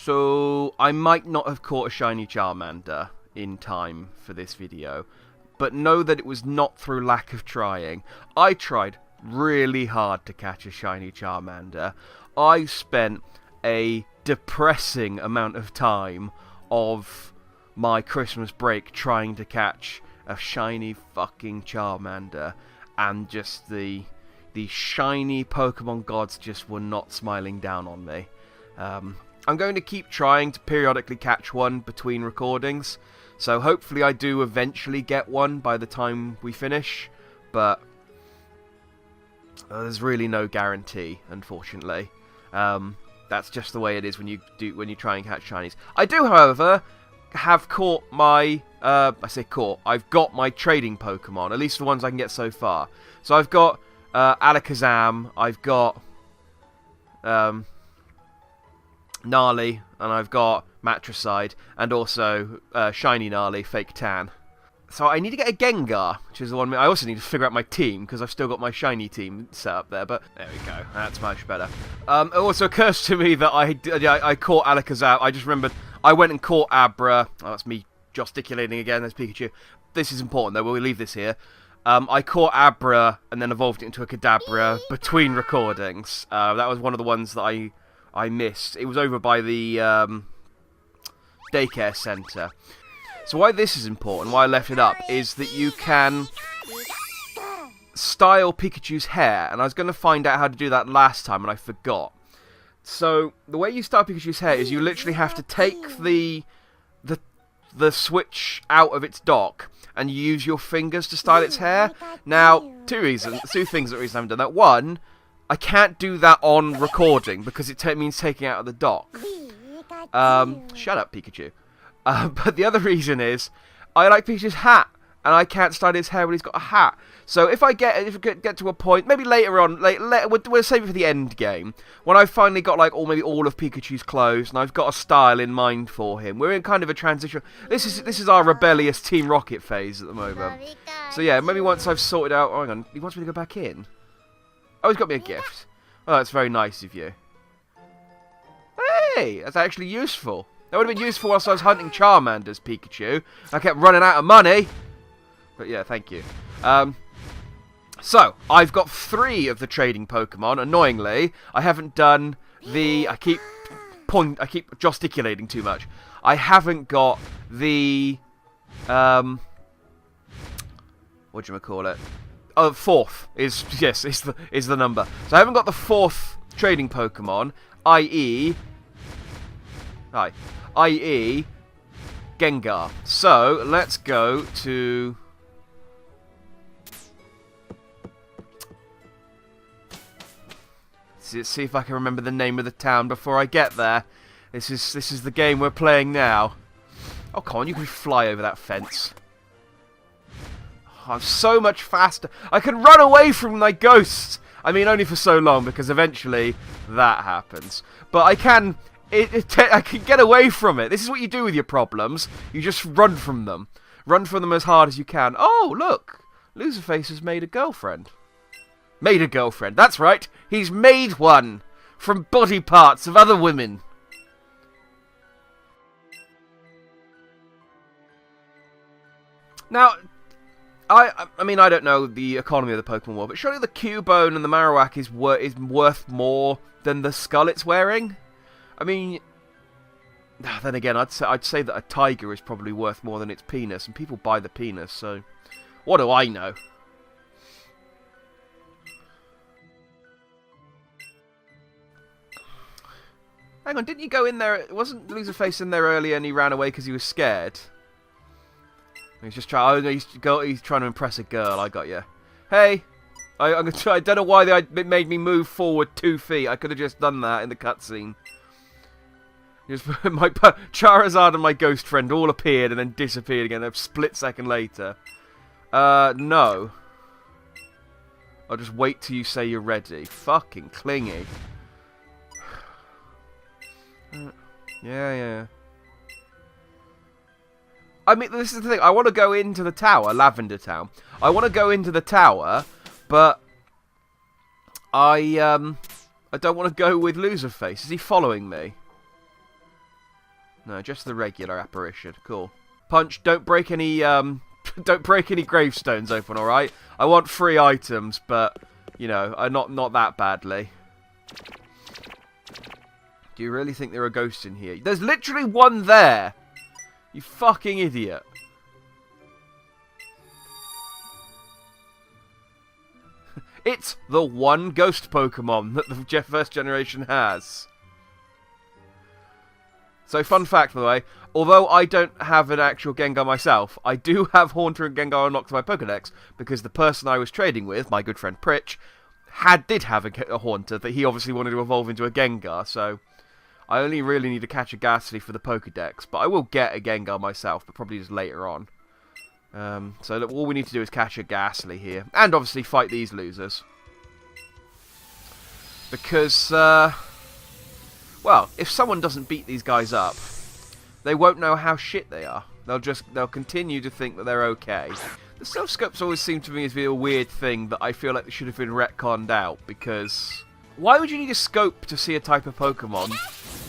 So, I might not have caught a shiny Charmander in time for this video, but know that it was not through lack of trying. I tried really hard to catch a shiny Charmander. I spent a depressing amount of time of my Christmas break trying to catch a shiny fucking Charmander, and just the shiny Pokemon gods just were not smiling down on me. I'm going to keep trying to periodically catch one between recordings, so hopefully I do eventually get one by the time we finish, but there's really no guarantee, unfortunately. That's just the way it is when you try and catch shinies. I do, however, have caught my I've got my trading Pokemon, at least the ones I can get so far. So I've got Alakazam, I've got Gnarly, and I've got Matricide, and also Shiny Gnarly, Fake Tan. So I need to get a Gengar, which is the one. I also need to figure out my team, because I've still got my shiny team set up there, but there we go. That's much better. It also occurs to me that I caught Alakazam. I just remembered I went and caught Abra. Oh, that's me gesticulating again. There's Pikachu. This is important, though. We'll leave this here. I caught Abra and then evolved it into a Kadabra between recordings. That was one of the ones that I missed. It was over by the daycare centre. So why this is important, why I left it up, is that you can style Pikachu's hair, and I was going to find out how to do that last time, and I forgot. So the way you style Pikachu's hair is you literally have to take the switch out of its dock and use your fingers to style its hair. Now, two things that I haven't done that. One, I can't do that on recording because it means taking it out of the dock. Shut up, Pikachu. But the other reason is, I like Pikachu's hat, and I can't style his hair when he's got a hat. So if I get to a point, maybe later on, we'll save it for the end game, when I've finally got like maybe all of Pikachu's clothes, and I've got a style in mind for him. We're in kind of a transition. This is our rebellious Team Rocket phase at the moment. So yeah, maybe once I've sorted out. Oh, hang on, he wants me to go back in. Oh, he's got me a gift. Oh, that's very nice of you. Hey, that's actually useful. That would have been useful whilst I was hunting Charmanders, Pikachu. I kept running out of money. But yeah, thank you. So, I've got 3 of the trading Pokemon. Annoyingly, I haven't done the... I keep gesticulating too much. I haven't got the... whatchamacallit? Oh, 4th is the number. So I haven't got the 4th trading Pokemon, i.e. Gengar. So, let's go to... Let's see if I can remember the name of the town before I get there. This is the game we're playing now. Oh, come on, you can fly over that fence. Oh, I'm so much faster. I can run away from my ghosts. I mean, only for so long, because eventually that happens. But I can... I can get away from it. This is what you do with your problems. You just run from them. Run from them as hard as you can. Oh, look. Loserface has made a girlfriend. Made a girlfriend. That's right. He's made one. From body parts of other women. Now, I mean, I don't know the economy of the Pokemon world, but surely the Cubone and the Marowak is worth more than the skull it's wearing? I mean, then again, I'd say that a tiger is probably worth more than its penis, and people buy the penis, so what do I know? Hang on, didn't you go in there? Wasn't Loserface in there earlier and he ran away because he was scared? He's just trying. Oh, he's trying to impress a girl. I got you. Hey, I'm gonna try. I don't know why it made me move forward 2 feet. I could have just done that in the cutscene. My Charizard and my ghost friend all appeared and then disappeared again a split second later. No. I'll just wait till you say you're ready. Fucking clingy. Yeah. I mean, this is the thing. I want to go into the tower, Lavender Town. I want to go into the tower, but I don't want to go with Loserface. Is he following me? No, just the regular apparition. Cool. Punch, don't break any, don't break any gravestones open, alright? I want free items, but, you know, not that badly. Do you really think there are ghosts in here? There's literally one there! You fucking idiot. It's the one ghost Pokemon that the first generation has. So, fun fact, by the way, although I don't have an actual Gengar myself, I do have Haunter and Gengar unlocked to my Pokedex, because the person I was trading with, my good friend Pritch, did have a Haunter that he obviously wanted to evolve into a Gengar, so I only really need to catch a Ghastly for the Pokedex, but I will get a Gengar myself, but probably just later on. So all we need to do is catch a Ghastly here, and obviously fight these losers. Because, well, if someone doesn't beat these guys up, they won't know how shit they are. They'll continue to think that they're okay. The stealth scopes always seem to me to be a weird thing that I feel like they should have been retconned out, because why would you need a scope to see a type of Pokemon?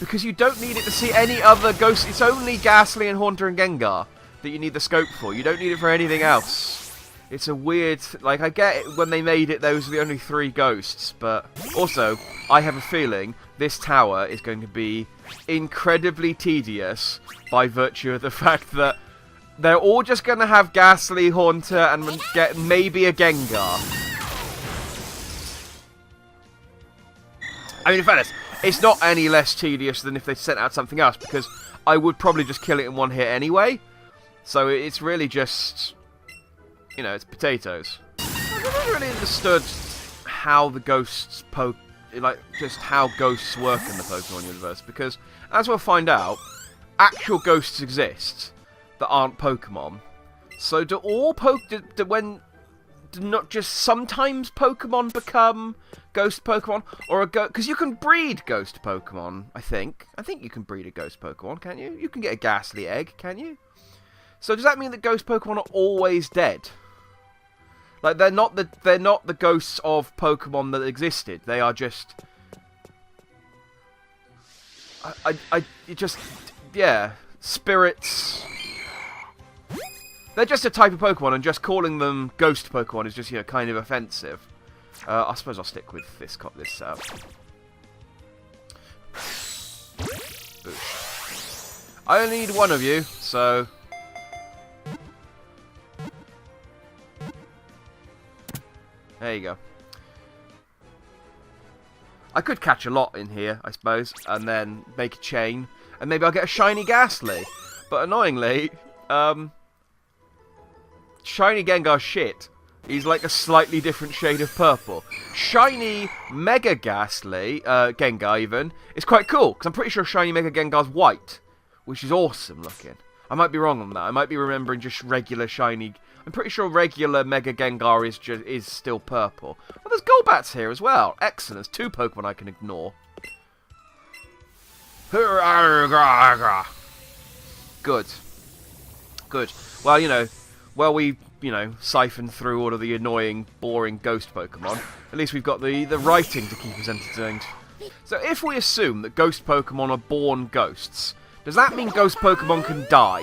Because you don't need it to see any other ghosts. It's only Ghastly and Haunter and Gengar that you need the scope for. You don't need it for anything else. It's a weird... Like, I get it when they made it, those were the only 3 ghosts, but also, I have a feeling this tower is going to be incredibly tedious by virtue of the fact that they're all just going to have Ghastly, Haunter, and get maybe a Gengar. I mean, in fairness, it's not any less tedious than if they sent out something else, because I would probably just kill it in one hit anyway. So it's really just, you know, it's potatoes. I've never really understood how the ghosts just how ghosts work in the Pokemon universe, because as we'll find out, actual ghosts exist that aren't Pokemon. So do all do not just sometimes Pokemon become ghost Pokemon, or because you can breed ghost Pokemon, I think you can breed a ghost Pokemon, can't you? You can get a Ghastly egg, can you? So does that mean that ghost Pokemon are always dead? Like, they're not the ghosts of Pokemon that existed. They are just... yeah, spirits. They're just a type of Pokemon, and just calling them ghost Pokemon is just, you know, kind of offensive. I suppose I'll stick with this I only need one of you, so... There you go. I could catch a lot in here, I suppose, and then make a chain, and maybe I'll get a shiny Ghastly. But annoyingly, shiny Gengar's shit. He's like a slightly different shade of purple. Shiny Mega Ghastly, Gengar even, is quite cool, because I'm pretty sure shiny Mega Gengar's white, which is awesome looking. I might be wrong on that. I might be remembering just regular shiny... I'm pretty sure regular Mega Gengar is still purple. Oh, there's Golbats here as well. Excellent. There's 2 Pokemon I can ignore. Good. Good. Well, you know, we, you know, siphoned through all of the annoying, boring ghost Pokemon, at least we've got the writing to keep us entertained. So if we assume that ghost Pokemon are born ghosts, does that mean ghost Pokemon can die?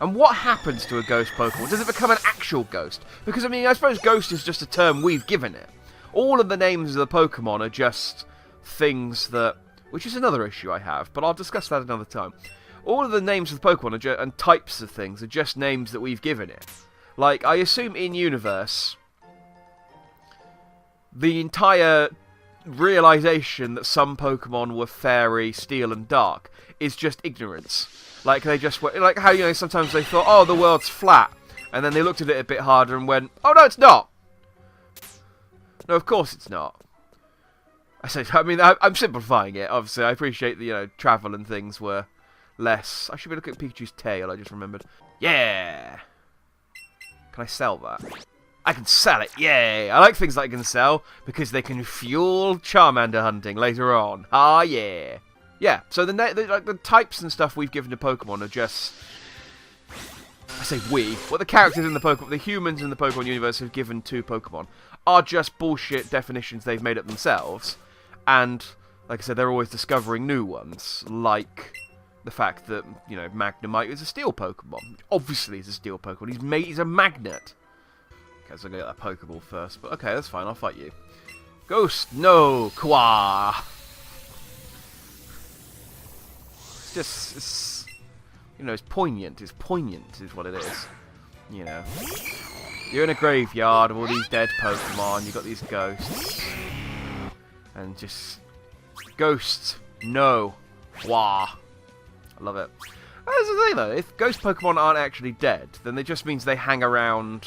And what happens to a ghost Pokemon? Does it become an actual ghost? Because, I mean, I suppose ghost is just a term we've given it. All of the names of the Pokemon are just things that... Which is another issue I have, but I'll discuss that another time. All of the names of the Pokemon and types of things are just names that we've given it. Like, I assume in-universe, the entire realization that some Pokemon were fairy, steel, and dark is just ignorance. Like, they just were, like how, you know, sometimes they thought, oh, the world's flat, and then they looked at it a bit harder and went, oh, no, it's not. No, of course it's not. I mean, I'm simplifying it, obviously. I appreciate that, you know, travel and things were less. I should be looking at Pikachu's tail, I just remembered. Yeah! Can I sell that? I can sell it, yay! I like things that I can sell, because they can fuel Charmander hunting later on. Ah, yeah! Yeah, so the types and stuff we've given to Pokemon are just... I say we. What the characters in the Pokemon... The humans in the Pokemon universe have given to Pokemon are just bullshit definitions they've made up themselves. And Like I said, they're always discovering new ones, like the fact that, you know, Magnemite is a steel Pokemon. Obviously he's a steel Pokemon. He's a magnet. Okay, so I'm going to get that Pokeball first. But okay, that's fine. I'll fight you. Ghost, no, Kwa. It's just, you know, it's poignant. It's poignant is what it is. You know. You're in a graveyard of all these dead Pokemon. You've got these ghosts. And just... Ghosts, no, Wah. I love it. That's the thing though, if ghost Pokemon aren't actually dead, then it just means they hang around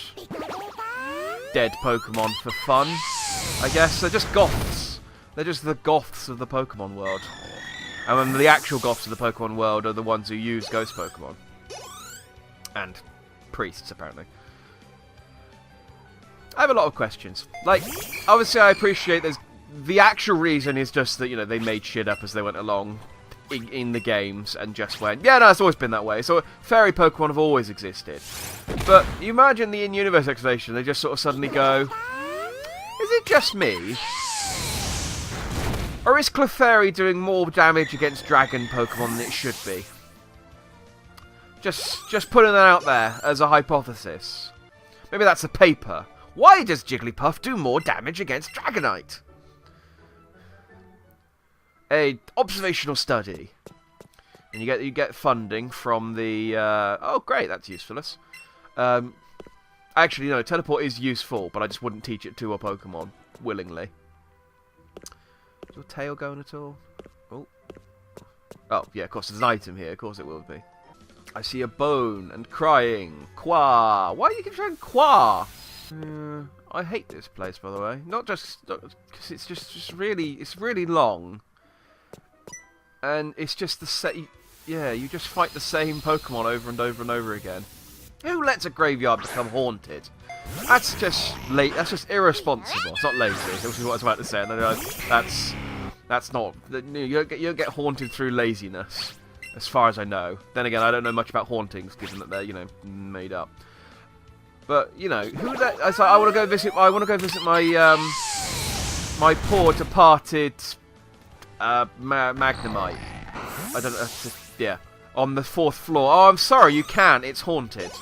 dead Pokemon for fun. I guess they're just goths. They're just the goths of the Pokemon world. And then the actual goths of the Pokemon world are the ones who use ghost Pokemon. And priests, apparently. I have a lot of questions. Like, obviously I appreciate there's... The actual reason is just that, you know, they made shit up as they went along in the games and just went, yeah, no, it's always been that way. So fairy Pokemon have always existed. But you imagine the in-universe explanation, they just sort of suddenly go, is it just me? Or is Clefairy doing more damage against dragon Pokemon than it should be? Just putting that out there as a hypothesis. Maybe that's a paper. Why does Jigglypuff do more damage against Dragonite? A observational study, and you get funding from the. Oh, great, that's usefulness. Actually, no, teleport is useful, but I just wouldn't teach it to a Pokemon willingly. Is your tail going at all? Oh, yeah, of course, there's an item here. Of course, it will be. I see a bone and crying. Qua. Why do you keep saying qua? I hate this place, by the way. Not just because it's just really long. And it's just the same... Yeah, you just fight the same Pokemon over and over and over again. Who lets a graveyard become haunted? That's just that's just irresponsible. It's not lazy, which is what I was about to say. That's not... You don't get haunted through laziness, as far as I know. Then again, I don't know much about hauntings, given that they're, you know, made up. But, you know, who let... I want to go visit my, my poor departed... Magnemite. I don't know. Yeah. On the 4th floor. Oh, I'm sorry, you can. It's haunted.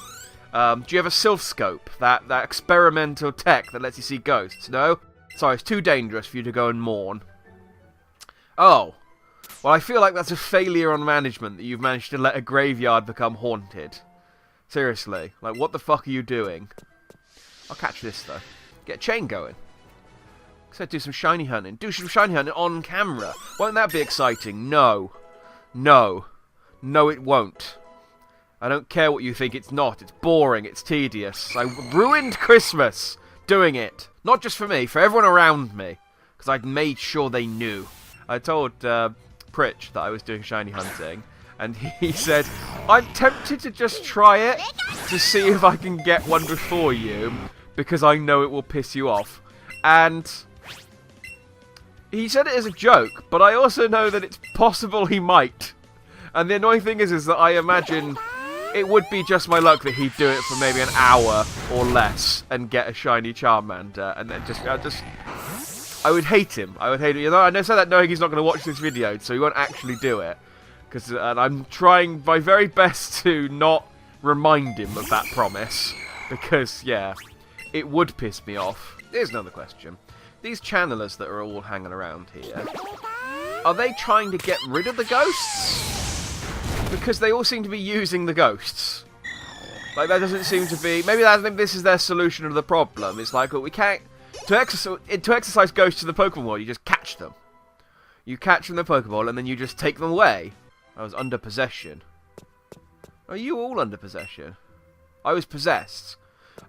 Do you have a Sylph Scope? That experimental tech that lets you see ghosts? No? Sorry, it's too dangerous for you to go and mourn. Oh. Well, I feel like that's a failure on management that you've managed to let a graveyard become haunted. Seriously. Like, what the fuck are you doing? I'll catch this, though. Get a chain going. So do some shiny hunting. Do some shiny hunting on camera. Won't that be exciting? No. No. No, it won't. I don't care what you think. It's not. It's boring. It's tedious. I ruined Christmas doing it. Not just for me, for everyone around me. Because I'd made sure they knew. I told Pritch that I was doing shiny hunting. And he said, I'm tempted to just try it to see if I can get one before you. Because I know it will piss you off. And... he said it as a joke, but I also know that it's possible he might. And the annoying thing is that I imagine it would be just my luck that he'd do it for maybe an hour or less and get a shiny Charmander, and then I would hate him. I would hate him. You know, I know that knowing he's not going to watch this video, so he won't actually do it. And I'm trying my very best to not remind him of that promise, because yeah, it would piss me off. Here's another question. These channelers that are all hanging around here, are they trying to get rid of the ghosts? Because they all seem to be using the ghosts. Like, that doesn't seem to be... Maybe this is their solution to the problem. It's like, well, we can't... To exercise ghosts in the Pokemon world, you just catch them. You catch them in the Pokeball, and then you just take them away. I was under possession. Are you all under possession? I was possessed.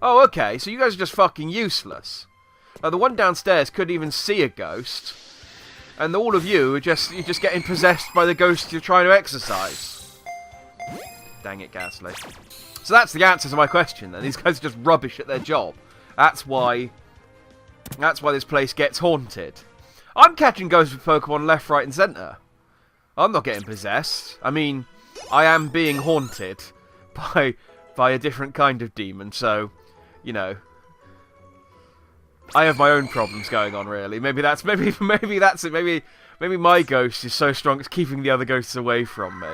Oh, okay, so you guys are just fucking useless. Now, the one downstairs couldn't even see a ghost, and all of you're just getting possessed by the ghost you're trying to exercise. Dang it, Ghastly. So that's the answer to my question, then. These guys are just rubbish at their job. That's why this place gets haunted. I'm catching ghosts with Pokemon left, right, and centre. I'm not getting possessed. I mean, I am being haunted by a different kind of demon, so, you know... I have my own problems going on, really. Maybe that's it. Maybe my ghost is so strong it's keeping the other ghosts away from me.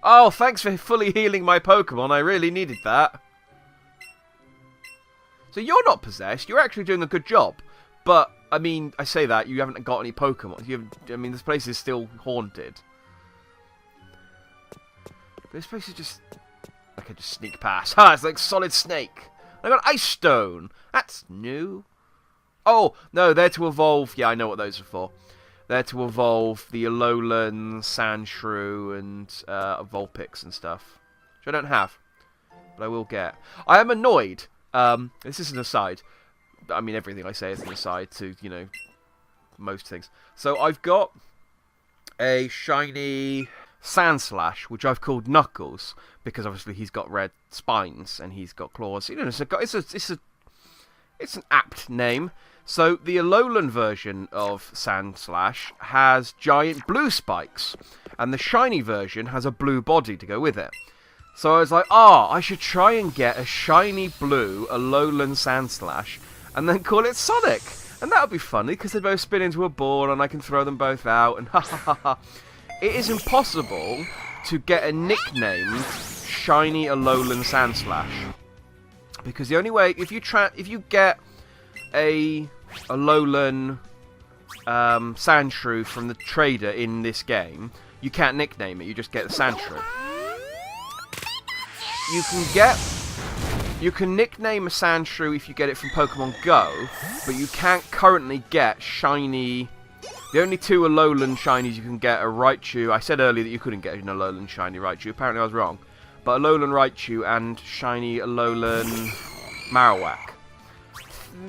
Oh, thanks for fully healing my Pokemon. I really needed that. So you're not possessed. You're actually doing a good job. But I mean, I say that you haven't got any Pokemon. I mean, this place is still haunted. This place is just... I can just sneak past. Ha! It's like Solid Snake. I got Ice Stone. That's new. Oh, no, they're to evolve... Yeah, I know what those are for. They're to evolve the Alolan, Sandshrew, and Vulpix and stuff. Which I don't have. But I will get. I am annoyed. This is an aside. I mean, everything I say is an aside to, you know, most things. So I've got a shiny Sandslash, which I've called Knuckles, because obviously he's got red spines and he's got claws. You know, it's an apt name. So the Alolan version of Sandslash has giant blue spikes, and the shiny version has a blue body to go with it. So I was like, I should try and get a shiny blue Alolan Sandslash, and then call it Sonic. And that would be funny, because they both spin into a ball, and I can throw them both out, and ha ha ha ha. It is impossible to get a nicknamed shiny Alolan Sandslash. Because the only way, if you get a Alolan Sandshrew from the trader in this game, you can't nickname it, you just get the Sandshrew. You can nickname a Sandshrew if you get it from Pokemon Go, but you can't currently get shiny... The only two Alolan shinies you can get are Raichu. I said earlier that you couldn't get an Alolan shiny Raichu. Apparently I was wrong. But Alolan Raichu and shiny Alolan Marowak.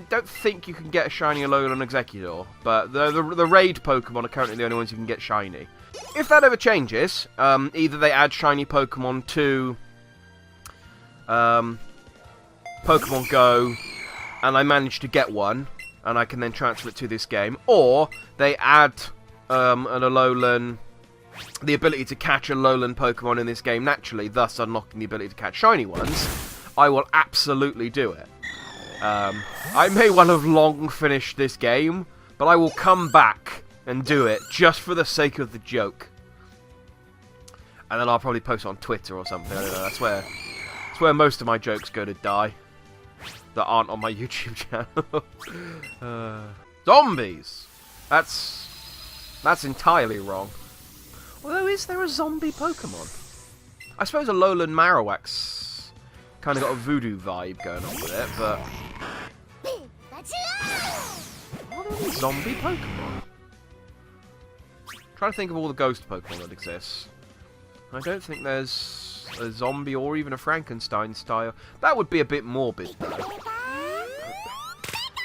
Don't think you can get a shiny Alolan Exeggutor, but the raid Pokemon are currently the only ones you can get shiny. If that ever changes, either they add shiny Pokemon to Pokemon Go, and I manage to get one, and I can then transfer it to this game, or they add an Alolan, the ability to catch Alolan Pokemon in this game naturally, thus unlocking the ability to catch shiny ones, I will absolutely do it. I may well have long finished this game, but I will come back and do it just for the sake of the joke. And then I'll probably post it on Twitter or something. I don't know. That's where most of my jokes go to die. That aren't on my YouTube channel. Zombies! That's entirely wrong. Although, is there a zombie Pokemon? I suppose Alolan Marowak's kind of got a voodoo vibe going on with it, but... Are there any zombie Pokemon? I'm trying to think of all the ghost Pokemon that exist. I don't think there's a zombie or even a Frankenstein style. That would be a bit morbid, though.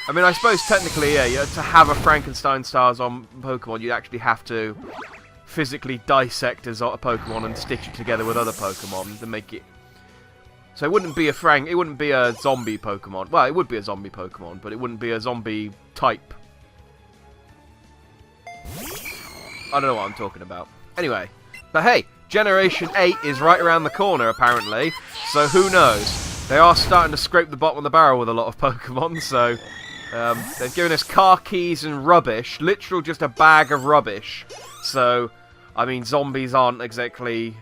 I mean, I suppose technically, yeah, to have a Frankenstein style Pokemon, you'd actually have to physically dissect a Pokemon and stitch it together with other Pokemon to make it. So it wouldn't be a zombie Pokemon. Well, it would be a zombie Pokemon, but it wouldn't be a zombie type. I don't know what I'm talking about. Anyway, but hey, Generation 8 is right around the corner, apparently. So who knows? They are starting to scrape the bottom of the barrel with a lot of Pokemon, so... they've given us car keys and rubbish. Literal just a bag of rubbish. So, I mean, zombies aren't exactly...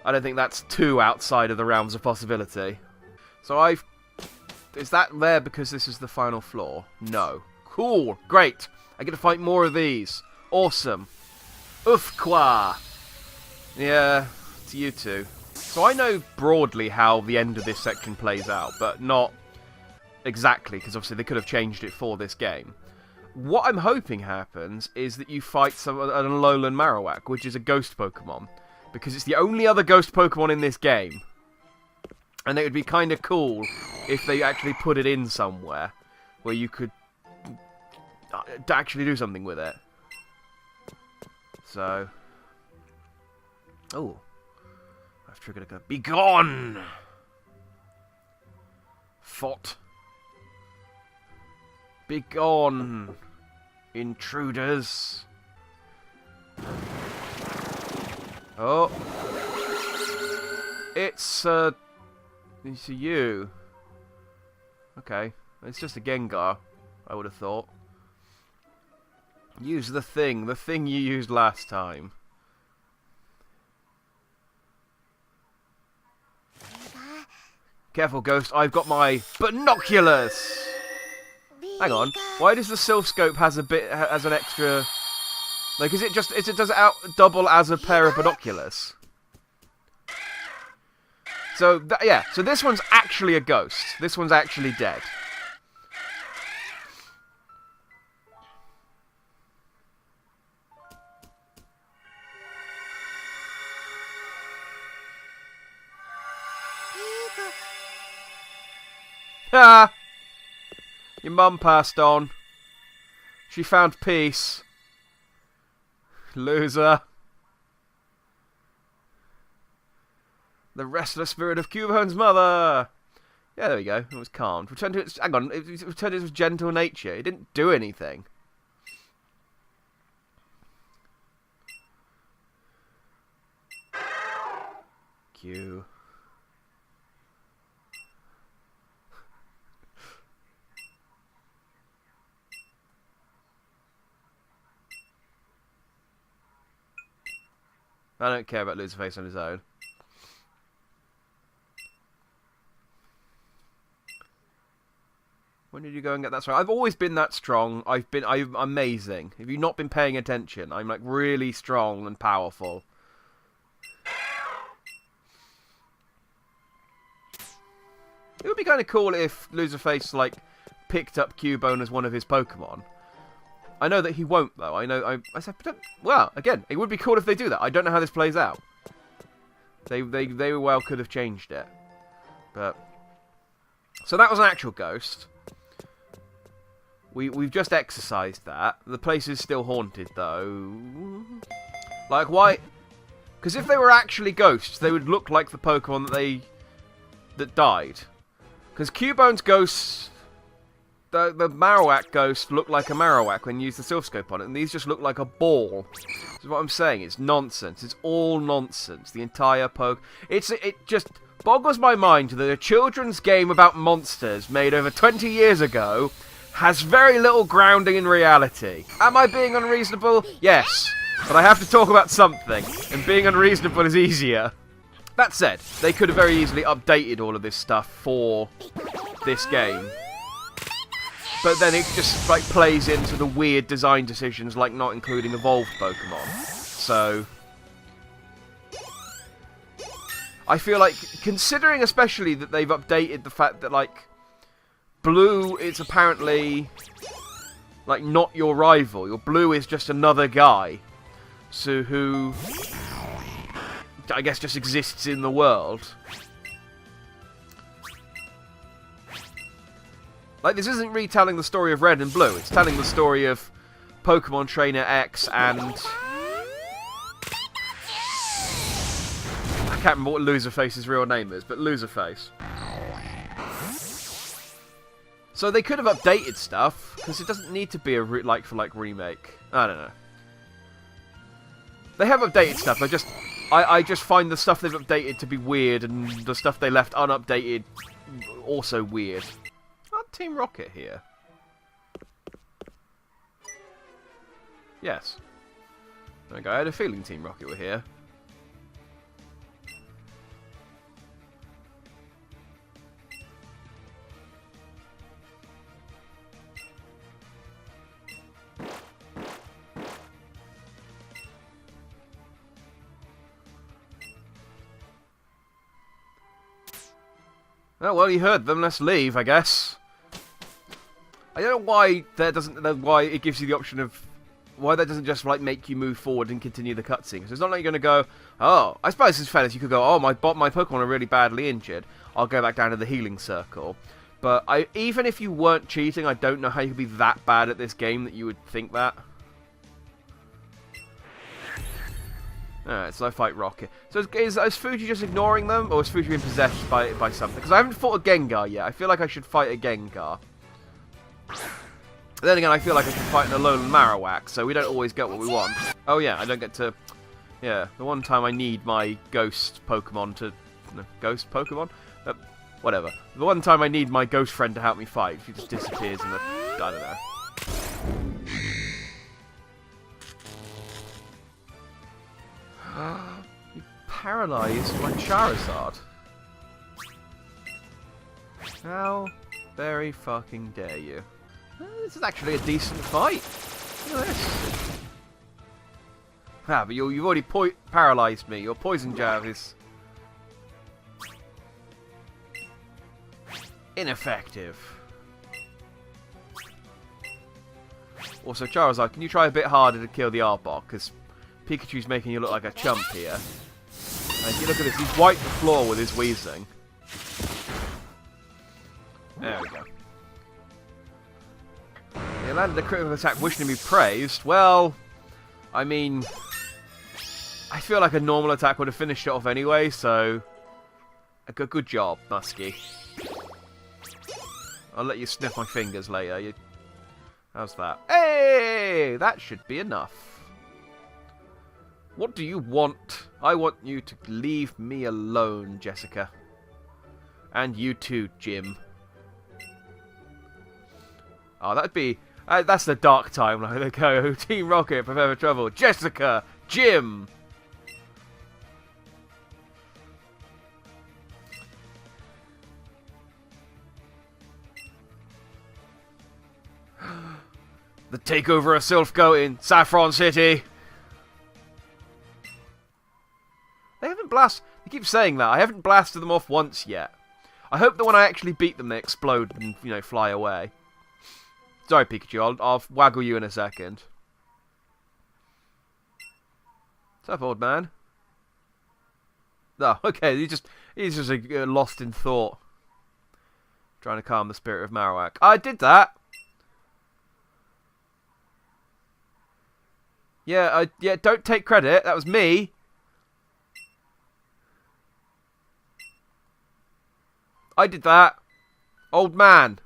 I don't think that's too outside of the realms of possibility. So is that there because this is the final floor? No. Cool. Great. I get to fight more of these. Awesome. Oofqua. Yeah, it's you two. So I know broadly how the end of this section plays out, but not exactly, because obviously they could have changed it for this game. What I'm hoping happens is that you fight an Alolan Marowak, which is a ghost Pokemon, because it's the only other ghost Pokemon in this game. And it would be kind of cool if they actually put it in somewhere where you could actually do something with it. So... Oh. I've triggered a go. Be gone! Thought. Be gone, intruders. Oh. It's you. Okay. It's just a Gengar, I would have thought. Use the thing you used last time. Careful, Ghost, I've got my binoculars! Hang on, why does the Silph Scope has an extra... Like, does it double as a pair of binoculars? So, yeah, so this one's actually a ghost. This one's actually dead. Ah! Your mum passed on. She found peace. Loser. The restless spirit of Cubone's mother. Yeah, there we go. It was calmed. Returned to its... Hang on. It returned to its gentle nature. It didn't do anything. Q. I don't care about Loserface on his own. When did you go and get that strong? I've always been that strong. I'm amazing. If you've not been paying attention, I'm like really strong and powerful. It would be kind of cool if Loserface like picked up Cubone as one of his Pokemon. I know that he won't, though. I said, well, again, it would be cool if they do that. I don't know how this plays out. They well could have changed it. But... So that was an actual ghost. We've just exorcised that. The place is still haunted, though. Like, why... Because if they were actually ghosts, they would look like the Pokemon that died. Because Cubone's ghosts... The Marowak ghost looked like a Marowak when you used the Silph Scope on it, and these just look like a ball. This is what I'm saying. It's nonsense. It's all nonsense. The entire It just boggles my mind that a children's game about monsters made over 20 years ago has very little grounding in reality. Am I being unreasonable? Yes. But I have to talk about something, and being unreasonable is easier. That said, they could have very easily updated all of this stuff for this game. But then it just like plays into the weird design decisions, like not including evolved Pokemon. So I feel like, considering especially that they've updated the fact that like Blue is apparently like not your rival. Your Blue is just another guy, so who I guess just exists in the world. Like, this isn't retelling the story of Red and Blue. It's telling the story of Pokemon Trainer X and... I can't remember what Loserface's real name is, but Loserface. So they could have updated stuff, because it doesn't need to be a like-for-like remake. I don't know. They have updated stuff, I just find the stuff they've updated to be weird, and the stuff they left unupdated also weird. Team Rocket here? Yes. Okay, I had a feeling Team Rocket were here. Oh, well, you heard them. Let's leave, I guess. I don't know why why it gives you the option of why that doesn't just like make you move forward and continue the cutscene. Because it's not like you're going to go, oh, I suppose as fairness you could go, oh, my Pokemon are really badly injured. I'll go back down to the healing circle. But even if you weren't cheating, I don't know how you could be that bad at this game that you would think that. Alright, so I fight Rocket. So is Fuji just ignoring them, or is Fuji being possessed by something? Because I haven't fought a Gengar yet. I feel like I should fight a Gengar. Then again, I feel like I should fight an Alolan Marowak, so we don't always get what we want. Oh yeah, I don't get to... Yeah, the one time I need my Ghost Pokemon to... No, Ghost Pokemon? Whatever. The one time I need my ghost friend to help me fight, she just disappears in the... I don't know. You paralysed my Charizard. How very fucking dare you. This is actually a decent fight. Look at this. Ah, but you've already paralysed me. Your poison jab is... ineffective. Also, Charizard, can you try a bit harder to kill the Arbok? Because Pikachu's making you look like a chump here. And you look at this, he's wiped the floor with his wheezing. There we go. He landed a critical attack wishing to be praised. Well, I mean... I feel like a normal attack would have finished it off anyway, so... a good job, Muskie. I'll let you sniff my fingers later. How's that? Hey! That should be enough. What do you want? I want you to leave me alone, Jessica. And you too, Jim. Oh, that'd be... that's the dark timeline. They go, Team Rocket, prepare for trouble. Jessica! Jim! The takeover of Silphco in Saffron City. They haven't blasted... They keep saying that. I haven't blasted them off once yet. I hope that when I actually beat them, they explode and, you know, fly away. Sorry, Pikachu. I'll waggle you in a second. What's up, old man? Oh, okay. He's just lost in thought. Trying to calm the spirit of Marowak. I did that. Yeah, don't take credit. That was me. I did that. Old man.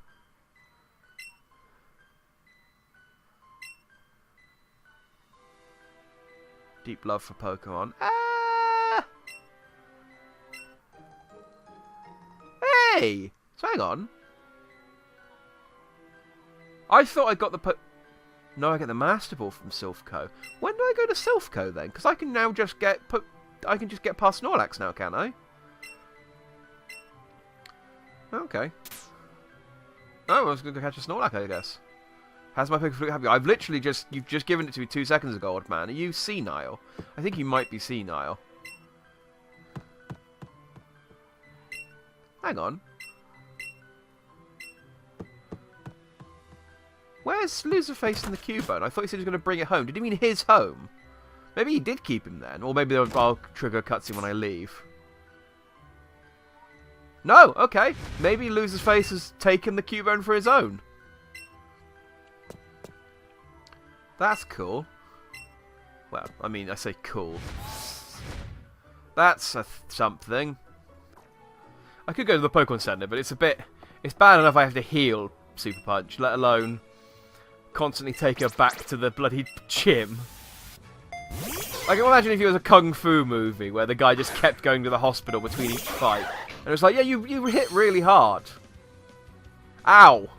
Deep love for Pokemon. Ah! Hey! So hang on. I thought I got the No, I get the Master Ball from Silphco. When do I go to Silphco then? Because I can now just get I can just get past Snorlax now, can I? Okay. Oh, I was going to catch a Snorlax, I guess. How's my Pokeflute happy? I've literally you've just given it to me 2 seconds ago, old man. Are you senile? I think you might be senile. Hang on. Where's Loserface and the Cubone? I thought he said he was going to bring it home. Did he mean his home? Maybe he did keep him then. Or maybe I'll trigger a cutscene when I leave. No, okay. Maybe Loserface has taken the Cubone for his own. That's cool. Well, I mean, I say cool. That's something. I could go to the Pokemon Center, but it's bad enough I have to heal Super Punch, let alone constantly take her back to the bloody gym. I can imagine if it was a Kung Fu movie where the guy just kept going to the hospital between each fight. And it was like, yeah, you hit really hard. Ow!